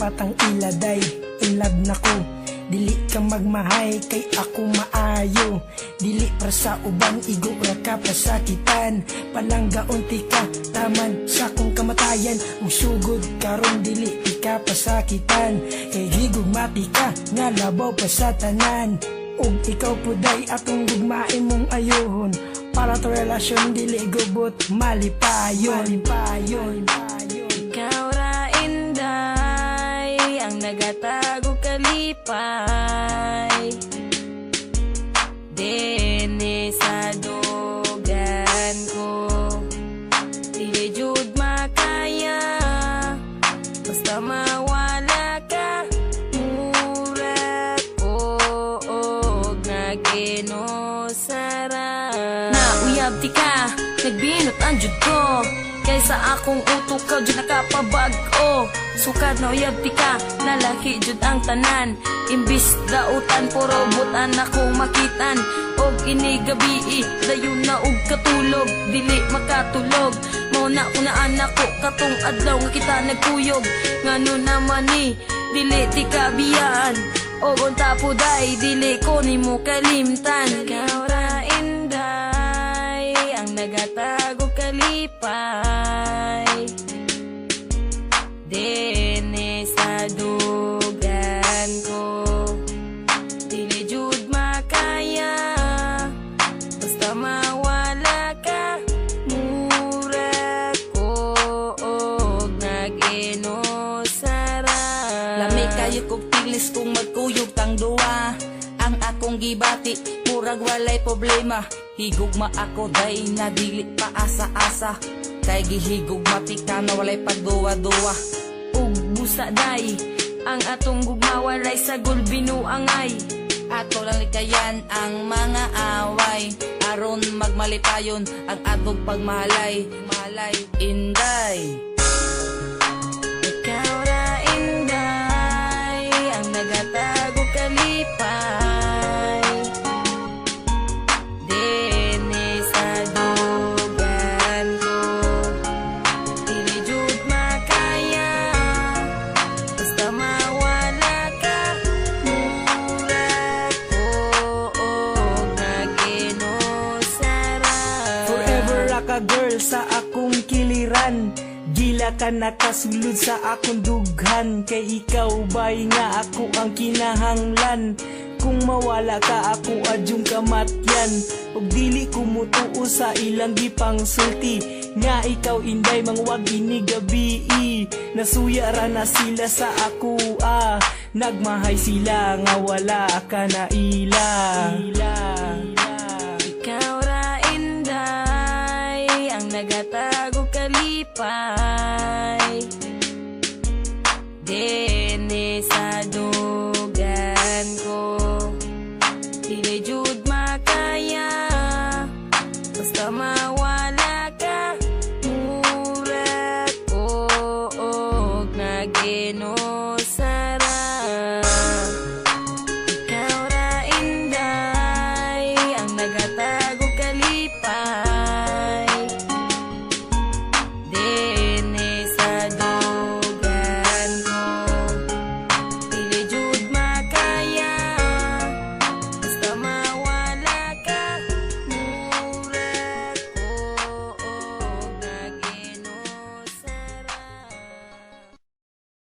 patang iladay. In love na ko, dili ka magmahay kay ako maayo. Dili para sa uban, igura ka pasakitan. Palanggaunti ka, taman sa kong kamatayan. Usugod karon dili ka pasakitan. Kay higugmati ka, nga labaw pa sa tanan. Ug ikaw puday atong gugmain mong ayohon. Para to relasyon dili gubot malipayon. Ikaw ra inday, ang nagatago kalipay. Dene sa dogan ko, dili jud makaya. Basta mawala ka, mura ko og naginusara. Nauyab di ka, nagbinot ang jud ko. Kaysa akong utok ka, jud nakapabag-o. Sukad na uyab di ka, nalaki jud ang tanan. Imbis dautan, puro butan akong makitan. Og inigabi, dayon na og katulog. Dili makatulog, mauna ko na anak ko. Katong adlaw nga kita nagkuyog. Ngano naman ni, dili di ka biyaan. Og unta po day, dili ko ni mo kalimtan. Ikaw ra inday, ang nagatago kalipay. Dene sa dugan ko, dili jud makaya. Basta mawala ka, mura ko og naginusara. Lami kayo kog tilis kung magkuyog tang duwa. Ang akong gibati, murag walay problema. Higugma ako day na dili pa asa-asa. Kay gihigugmati ka na walay pagduwa-duwa. Ug busa day, ang atong gugmawaray sa gulbinuangay. Ato lang likayan ang mga away. Aron magmalipayon ang atong pagmalay. Malay, inday. Ikaw ra inday, ang nagatago kalipay. Dene sa dugan ko, dili jud makaya. Basta mawala ka, mura ko og naginusara. Forever ra ka girl sa akong kiliran. Gila ka nakasulod sa akong dughan. Kay ikaw bay nga ako ang kinahanglan. Kung mawala ka ako adyong kamatyan. Og dili ko mutuo sa ilang gipang sulti. Nga ikaw inday mangwag inigabi. Nasuya ra na sila sa ako Nagmahay sila nga wala ka na ila.